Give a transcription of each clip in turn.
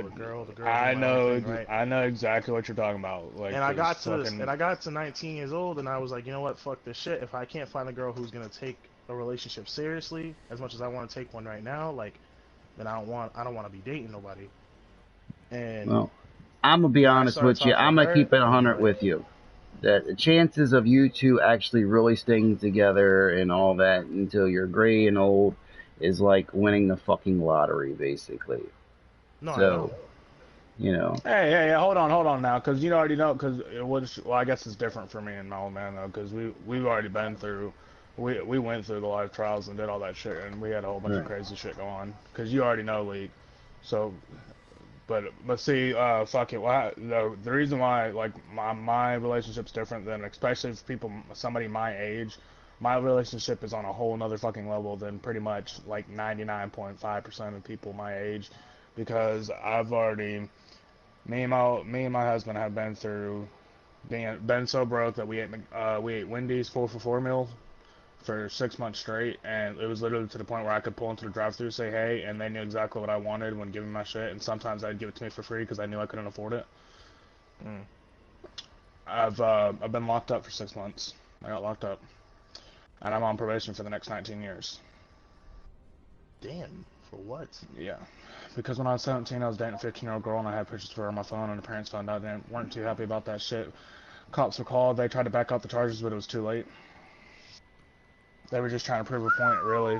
the girl I doing my own know, thing, right? I know exactly what you're talking about. Like, And I there's got to fucking, 19 years old, and I was like, you know what, fuck this shit. If I can't find a girl who's gonna take a relationship seriously as much as I want to take one right now, like, then I don't want to be dating nobody. And Well, I'm gonna be then I honest started with you. talking to I'm gonna her, keep it and 100 like, with you. That the chances of you two actually really staying together and all that until you're gray and old is like winning the fucking lottery, basically. no, I So, know. hey, hold on now, because you already know, because it was, well, I guess it's different for me and my old man, though, because we've already been through, we went through the life trials and did all that shit, and we had a whole bunch of right. crazy shit going on, because you already know, Leak. So, but see, fuck it. The reason why like my relationship's different than especially if people somebody my age, my relationship is on a whole nother fucking level than pretty much like 99.5% of people my age, because I've already me and my husband have been through being been so broke that we ate Wendy's 4 for 4 meal for 6 months straight, and it was literally to the point where I could pull into the drive-thru, say hey, and they knew exactly what I wanted when giving my shit, and sometimes they'd give it to me for free because I knew I couldn't afford it. Mm. I've been locked up for 6 months. I got locked up, and I'm on probation for the next 19 years. Damn, for what? Yeah, because when I was 17, I was dating a 15-year-old girl, and I had pictures of her on my phone, and the parents found out and weren't too happy about that shit. Cops were called. They tried to back out the charges, but it was too late. They were just trying to prove a point, really.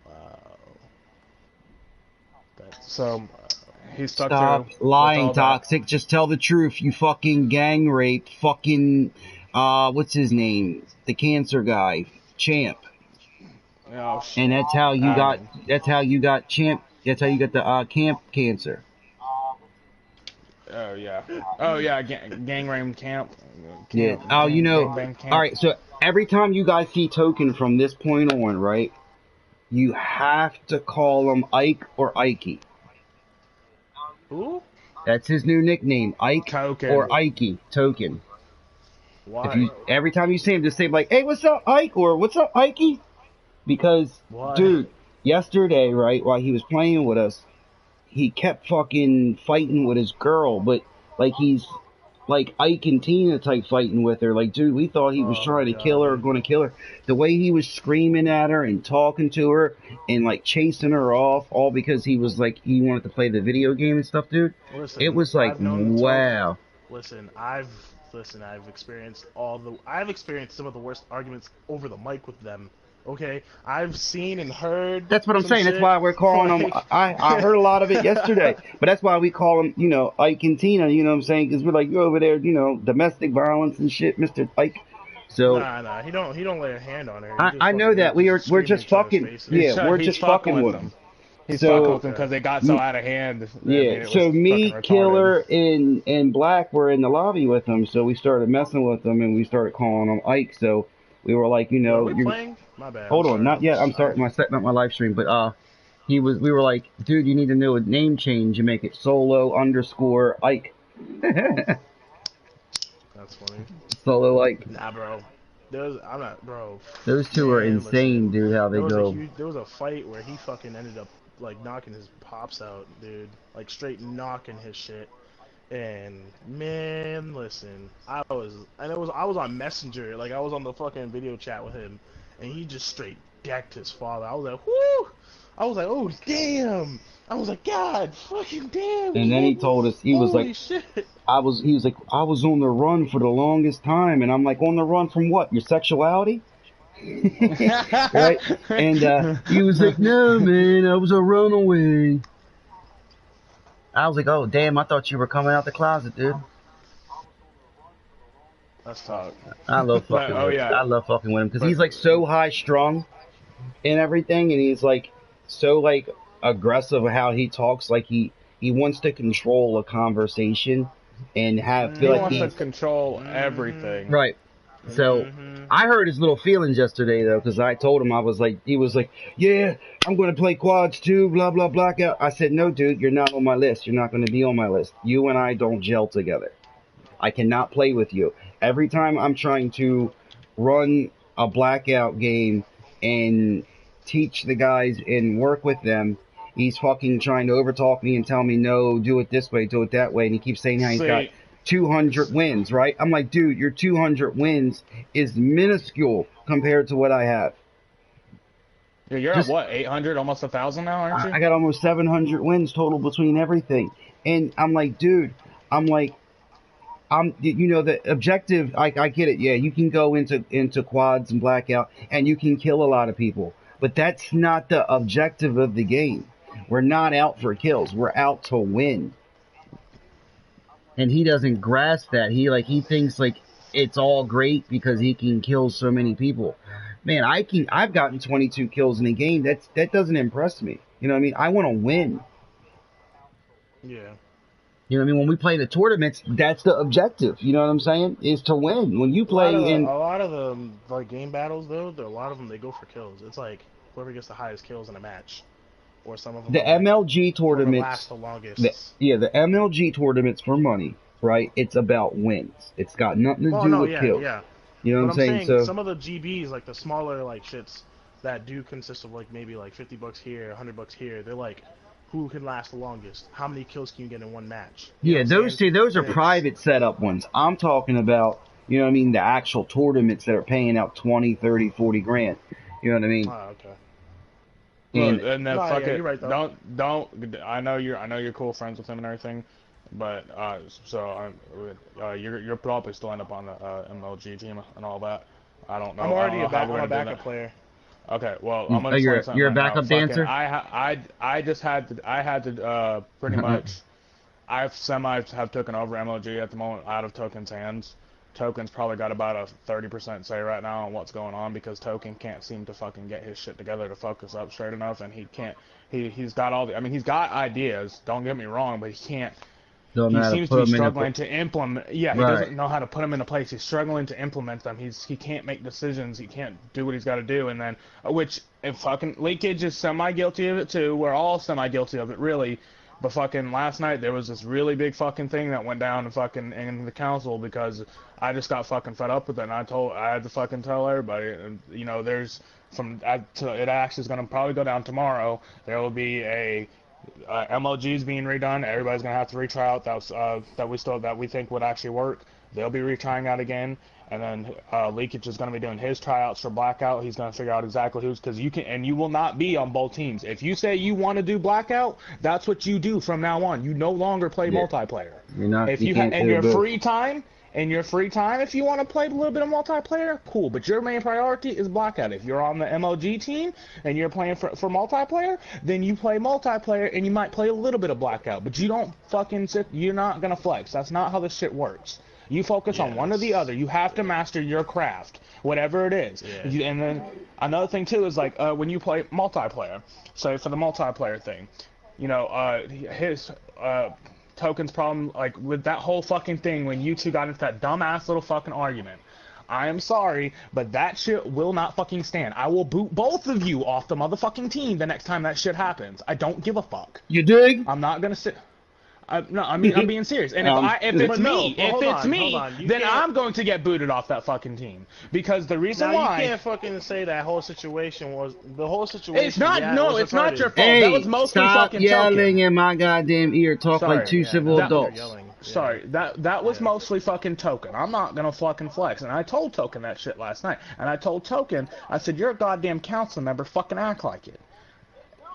Wow, that's So he stuck Stop through with lying, all that. Toxic. Just tell the truth. You fucking gang raped fucking, what's his name? The cancer guy. Champ. Oh And shit. that's how you I got, know. that's how you got the, camp cancer. Oh yeah. Oh yeah. Gang rape camp. Yeah. Oh, Gang bang camp. alright, so every time you guys see Token from this point on, right, you have to call him Ike or Ikey. who? That's his new nickname, Ike or Token. Ikey, Token. If Why? you every time you see him, just say like, "Hey, what's up, Ike?" or "What's up, Ikey?" Because, Why? dude, yesterday, right, while he was playing with us, he kept fucking fighting with his girl, but like he's like Ike and Tina type fighting with her. Like, dude, we thought he was Oh my trying to kill god, her, or dude. going to kill her. The way he was screaming at her and talking to her and like chasing her off, all because he was like he wanted to play the video game and stuff, dude. It Listen, was like, I've known Token. wow. Listen, I've experienced I've experienced some of the worst arguments over the mic with them. Okay, I've seen and heard That's what I'm some saying. That's shit. why we're calling him. Like, I heard a lot of it yesterday, but that's why we call him, Ike and Tina. You know what I'm saying? Because we're like, you're over there, domestic violence and shit, Mr. Ike. So nah, he don't lay a hand on her. He just I know fucking that he's we're just screaming just each other's fucking, faces. yeah, we're He's just fucking fucking with with him. them. He's fucking So with them because Okay. they got so out of hand. I mean, yeah, it was so fucking me, retarded. Killer, and Black were in the lobby with him. So we started messing with him and we started calling him Ike. So we were like, Yo, are we you're playing? My bad. I'm hold on, sorry. not yet. I'm sorry, I'm setting up my live stream, but we were like, dude, you need to know a name change. You make it solo underscore Ike. That's funny. Solo Ike. Nah, bro. I'm not, bro. Those two are Man, insane, listen. dude. How they go. There was a fight where he fucking ended up like knocking his pops out, dude. Like straight knocking his shit. And man, listen, I was on Messenger, like I was on the fucking video chat with him, and he just straight decked his father. I was like, whoo! I was like, oh damn! I was like, God, fucking damn, And then he kid! told us he was like, Holy shit! he was like, I was on the run for the longest time, and I'm like, on the run from what? Your sexuality? Right? And he was like, no, man, I was a runaway. I was like, oh damn, I thought you were coming out the closet, dude. That's tough. I love But, fucking oh with yeah, I love fucking with him because but he's like so high strung and everything, and he's like so like aggressive how he talks. Like he wants to control a conversation and feel he like wants to he's control Mm-hmm. everything. right. So Mm-hmm. I heard his little feelings yesterday though, because I told him he was like, yeah, I'm gonna play quads too, blah blah blackout. I said, no, dude, you're not on my list. You're not gonna be on my list. You and I don't gel together. I cannot play with you. Every time I'm trying to run a blackout game and teach the guys and work with them, He's fucking trying to overtalk me and tell me, no, do it this way, do it that way. And he keeps saying how he's got See, 200 wins, right? I'm like, dude, your 200 wins is minuscule compared to what I have. you're at Just, what, 800, almost 1,000 now, aren't you? I got almost 700 wins total between everything. And I'm like, dude, I'm like, the objective, I get it. Yeah, you can go into quads and blackout and you can kill a lot of people, but that's not the objective of the game. We're not out for kills. We're out to win. And he doesn't grasp that. He thinks like it's all great because he can kill so many people. Man, I've gotten 22 kills in a game. That doesn't impress me. You know what I mean? I want to win. Yeah. You know what I mean? When we play the tournaments, that's the objective. You know what I'm saying? Is to win. When you play A in lot of the like game battles though, a lot of them they go for kills. It's like whoever gets the highest kills in a match, or some of them the are, like, MLG whoever tournaments, lasts the longest. the MLG tournaments for money, right? It's about wins. It's got nothing to Oh do no, with yeah, kills. yeah. You know But what I'm I'm saying? saying So some of the GBs, like the smaller like shits that do consist of like maybe like $50 here, $100 here. They're like, who can last the longest? How many kills can you get in one match? You know yeah, what I'm saying? those are And it's- private setup ones. I'm talking about, you know what I mean, the actual tournaments that are paying out 20, 30, 40 grand. You know what I mean? Oh, okay. And Look, and then No, fuck yeah, it. you're right, though. Don't. I know you're cool friends with him and everything, but you're probably still end up on the MLG team and all that. I don't know. I'm already I don't know how I'm we're a gonna do backup that. player. Okay, well, I'm gonna you're explain something a right now. backup Fucking, dancer? I just had to pretty much. I've have taken over MLG at the moment out of Token's hands. Token's probably got about a 30% say right now on what's going on because Token can't seem to fucking get his shit together to focus up straight enough, and he can't. He's got all the. I mean, he's got ideas. Don't get me wrong, but he can't. don't know He how to seems put to be them in a struggling to implement. Yeah, he Right. doesn't know how to put them into place. He's struggling to implement them. He can't make decisions. He can't do what he's got to do. And then, which if fucking Leakage is semi guilty of it too. We're all semi guilty of it, really. But fucking last night there was this really big fucking thing that went down in the council because I just got fucking fed up with it. And I had to fucking tell everybody. And, you know, it actually is gonna probably go down tomorrow. There will be a MLG is being redone. Everybody's gonna have to retry out that we think would actually work. They'll be retrying out again, and then Leakage is gonna be doing his tryouts for Blackout. He's gonna figure out exactly who's because you will not be on both teams. If you say you want to do Blackout, that's what you do from now on. You no longer play multiplayer. You're not. If you can't in do your both. free time. In your free time, if you want to play a little bit of multiplayer, cool. But your main priority is Blackout. If you're on the MLG team and you're playing for multiplayer, then you play multiplayer and you might play a little bit of Blackout. But you don't fucking you're not going to flex. That's not how this shit works. You focus on one or the other. You have to master your craft, whatever it is. Yeah. And then another thing, too, is like when you play multiplayer, so for the multiplayer thing, you know, Token's problem, like, with that whole fucking thing when you two got into that dumbass little fucking argument. I am sorry, but that shit will not fucking stand. I will boot both of you off the motherfucking team the next time that shit happens. I don't give a fuck. You dig? I'm not gonna sit. No, I mean, I'm being serious. And if But hold on. You then can't- I'm going to get booted off that fucking team. Because the reason Now why... you can't fucking say that whole situation was the whole situation. It's not, yeah, no, was it's not retarded. your fault. Hey, that was mostly stop fucking yelling Token. in my goddamn ear. Talk Sorry, like two yeah, civil you're adults. yelling. Yeah. Sorry, that was mostly fucking Token. I'm not gonna fucking flex. And I told Token that shit last night. And I told Token, I said, you're a goddamn council member, fucking act like it.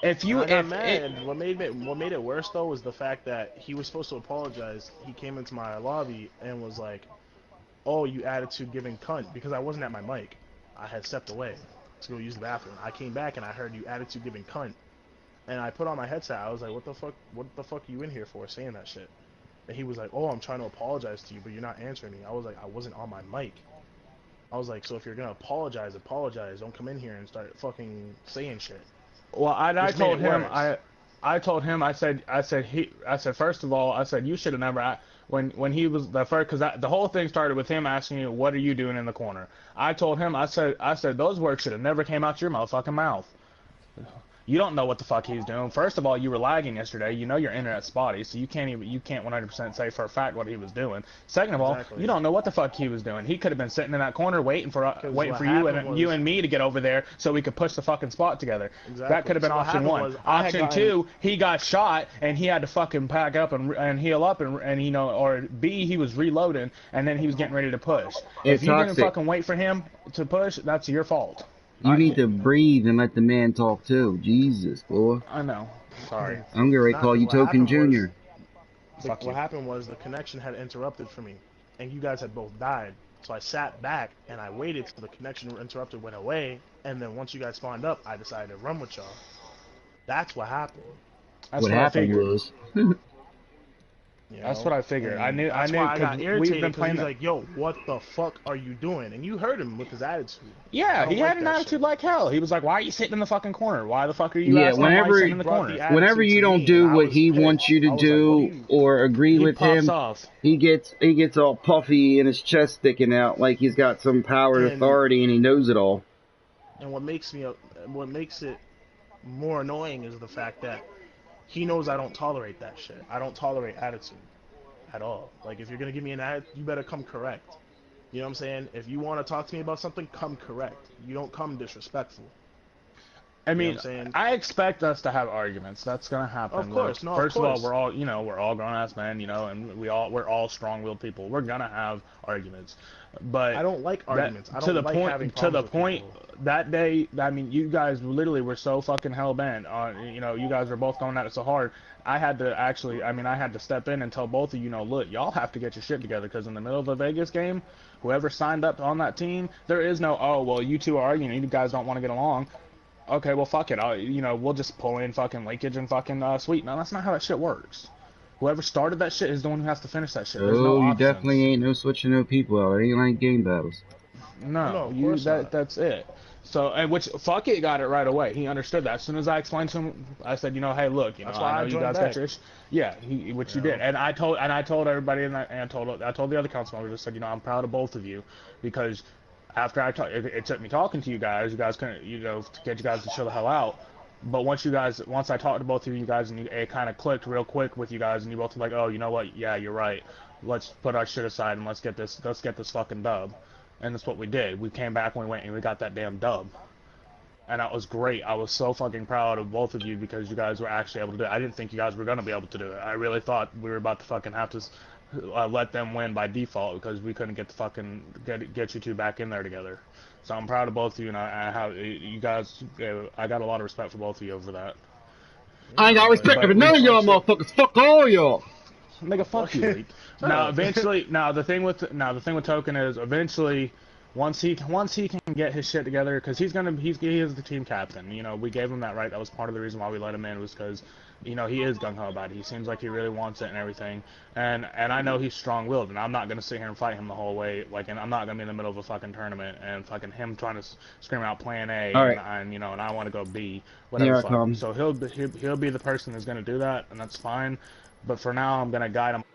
If you, I got mad. And what made it worse though was the fact that he was supposed to apologize. He came into my lobby and was like, "Oh, you attitude giving cunt," because I wasn't at my mic. I had stepped away to go use the bathroom. I came back and I heard you attitude giving cunt, and I put on my headset. I was like, "What the fuck? What the fuck are you in here for saying that shit?" And he was like, "Oh, I'm trying to apologize to you, but you're not answering me." I was like, "I wasn't on my mic." I was like, "So if you're gonna apologize, apologize. Don't come in here and start fucking saying shit." Well, I Which told made it him, worse. I told him, I said, first of all, I said, you should have never, when he was the first, because the whole thing started with him asking you, what are you doing in the corner? I told him, I said, those words should have never came out your motherfucking mouth. You don't know what the fuck he's doing. First of all, you were lagging yesterday. You know your internet's spotty, so you can't 100% say for a fact what he was doing. Second of all, you don't know what the fuck he was doing. He could have been sitting in that corner waiting for you and me to get over there so we could push the fucking spot together. Exactly. That could have been option one. Option two, he got shot and he had to fucking pack up and heal up and you know, or B, he was reloading and then he was getting ready to push. If you didn't fucking wait for him to push, that's your fault. You need to breathe and let the man talk too. Jesus, boy. I know. Sorry. I'm getting ready to call you Token Jr. What happened was the connection had interrupted for me, and you guys had both died. So I sat back and I waited till the connection interrupted went away, and then once you guys spawned up, I decided to run with y'all. That's what happened. That's what happened was. That's what I figured. I knew because we've been playing. He's like, "Yo, what the fuck are you doing?" And you heard him with his attitude. Yeah, he had an attitude like hell. He was like, "Why are you sitting in the fucking corner? Why the fuck are you?" Yeah, whenever you don't do what he wants you to do or agree with him, he gets all puffy and his chest sticking out like he's got some power and authority and he knows it all. And what makes it more annoying is the fact that he knows I don't tolerate that shit. I don't tolerate attitude at all. Like, if you're going to give me an attitude, you better come correct. You know what I'm saying? If you want to talk to me about something, come correct. You don't come disrespectful. I mean, I expect us to have arguments. That's going to happen. Of course. No, First of all, we're all grown-ass men, you know, and we're all strong-willed people. We're going to have arguments. But I don't like arguments. I don't like having problems with people. That day, I mean, you guys literally were so fucking hell-bent on, you know, you guys were both going at it so hard. I had to step in and tell both of you, look, y'all have to get your shit together, because in the middle of a Vegas game, whoever signed up on that team, there is no, oh, well, you two are arguing, you guys don't want to get along. Okay, well, fuck it. We'll just pull in fucking Leakage and fucking Sweet. No, that's not how that shit works. Whoever started that shit is the one who has to finish that shit. There's no you definitely ain't no switching no people out. It ain't like game battles. No, that's it. So, and which, fuck it, got it right away. He understood that. As soon as I explained to him, I said, hey, look, I know you guys got your issue. Yeah, which you did. And I told everybody, and I told the other council members, I said, I'm proud of both of you, because after it took me talking to you guys couldn't, to get you guys to chill the hell out. But once I talked to both of you guys, and it kind of clicked real quick with you guys, and you both were like, oh, you know what? Yeah, you're right. Let's put our shit aside and let's get this fucking dub. And that's what we did. We came back and we went and we got that damn dub. And that was great. I was so fucking proud of both of you because you guys were actually able to do it. I didn't think you guys were going to be able to do it. I really thought we were about to fucking have to let them win by default because we couldn't get the fucking get you two back in there together. So I'm proud of both of you, and I have you guys. I got a lot of respect for both of you over that. I ain't got respect for none of y'all motherfuckers. Fuck all y'all. Nigga, fuck you. Now the thing with Token is eventually, once he can get his shit together, because he is the team captain. We gave him that right. That was part of the reason why we let him in, was because he is gung-ho about it. He seems like he really wants it and everything. And I know he's strong-willed, and I'm not gonna sit here and fight him the whole way. And I'm not gonna be in the middle of a fucking tournament and fucking him trying to scream out plan A, and I want to go B, whatever. So he'll be the person who's gonna do that, and that's fine. But for now, I'm gonna guide him.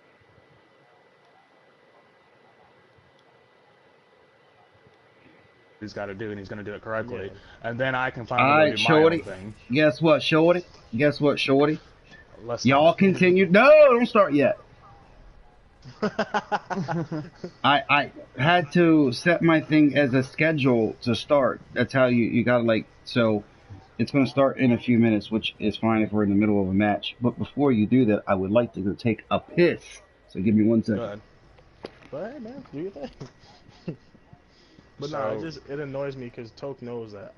He's got to do, and he's going to do it correctly, and then I can finally do my own thing. Guess what, Shorty? Y'all continue. No, don't start yet. I had to set my thing as a schedule to start. That's how you gotta so it's going to start in a few minutes, which is fine if we're in the middle of a match. But before you do that, I would like to go take a piss. So give me 1 second. Go ahead, man. Do your thing. But no, it annoys me because Toke knows that.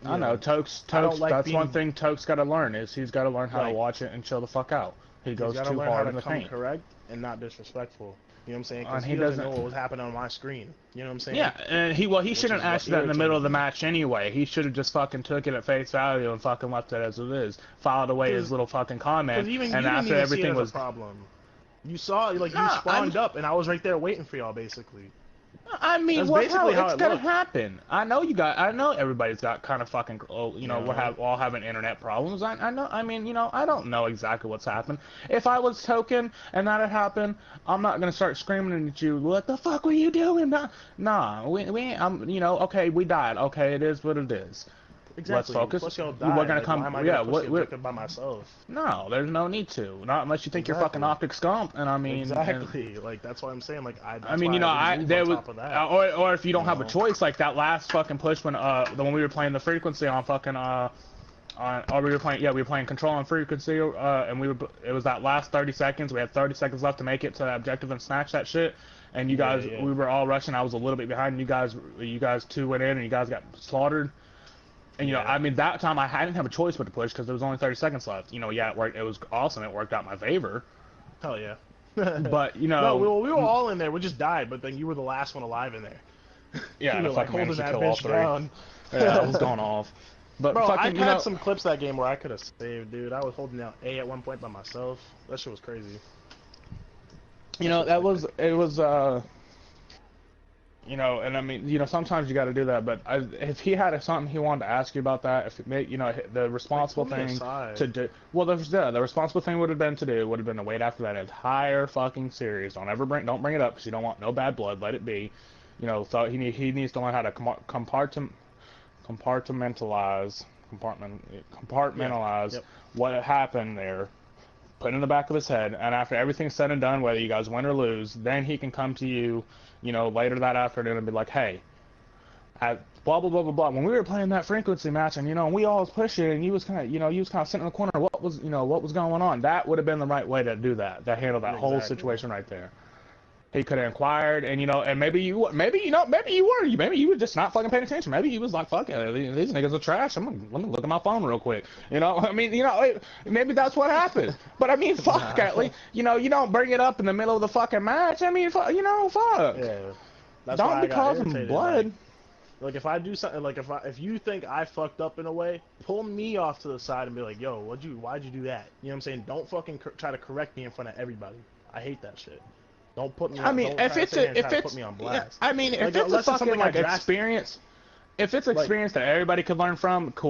I know, Toke's that's one thing Toke's got to learn, is he's got to learn how to watch it and chill the fuck out. He goes too hard in the paint. Correct and not disrespectful. You know what I'm saying? Because he doesn't know what was happening on my screen. You know what I'm saying? Yeah, and he shouldn't ask that in the middle of the match anyway. He should have just fucking took it at face value and fucking left it as it is. Filed away his little fucking comment, and after everything was a problem. You saw, you spawned up, and I was right there waiting for y'all, basically. I mean, it's gonna happen. I know everybody's got kind of fucking, we're all having internet problems. I know. I mean, I don't know exactly what's happened. If I was Token and that had happened, I'm not gonna start screaming at you. What the fuck were you doing? Nah, okay, we died. Okay, it is what it is. Exactly. let's focus. Plus, y'all We're died. gonna Like, come. why am I Yeah, gonna push the objective by myself? No, there's no need to. Not unless you think you're fucking Exactly. optic scump. And I mean, Exactly. Like that's what I'm saying. Like I mean, you know, there was top of that. or if you don't have a know? choice, like that last fucking push when we were playing the frequency on fucking or we were playing control on frequency, and it was that last 30 seconds. We had 30 seconds left to make it to the objective and snatch that shit. And you guys, we were all rushing. I was a little bit behind. And you guys two went in, and you guys got slaughtered. And you know, I mean, that time I didn't have a choice but to push because there was only 30 seconds left. You know, yeah, it worked. It was awesome. It worked out in my favor. Hell yeah. But you know, no, we were all in there. We just died, but then you were the last one alive in there. Yeah, you were fucking holding that kill all bitch three. down. Yeah, I was going off. But bro, fucking, I had some clips that game where I could have saved, dude. I was holding down A at one point by myself. That shit was crazy. You know, it was you know, and I mean, you know, sometimes you got to do that. But if he had something he wanted to ask you about that, if it made, you know, the responsible thing to do, well, the responsible thing would have been to wait after that entire fucking series. Don't bring it up because you don't want no bad blood. Let it be. You know, so he needs to learn how to compartmentalize what happened there, put it in the back of his head, and after everything's said and done, whether you guys win or lose, then he can come to you, you know, later that afternoon and be like, hey, at blah blah blah blah blah. When we were playing that frequency match, and you know, we all was pushing, and you was kind of sitting in the corner. What was going on? That would have been the right way to do that, to handle that whole situation right there. He could have inquired, and you know, and maybe you were just not fucking paying attention. Maybe he was like, "Fuck it, these niggas are trash. Let me look at my phone real quick." You know, I mean, you know, maybe that's what happened. But I mean, fuck, at least, you know, you don't bring it up in the middle of the fucking match. I mean, you know, fuck. Yeah. Don't be causing blood. Like if I do something, like if you think I fucked up in a way, pull me off to the side and be like, "Yo, why'd you do that?" You know what I'm saying? Don't fucking try to correct me in front of everybody. I hate that shit. Don't put me. I mean, if it's put me on blast. I mean, if it's a fucking like experience, if it's experience that everybody could learn from, cool.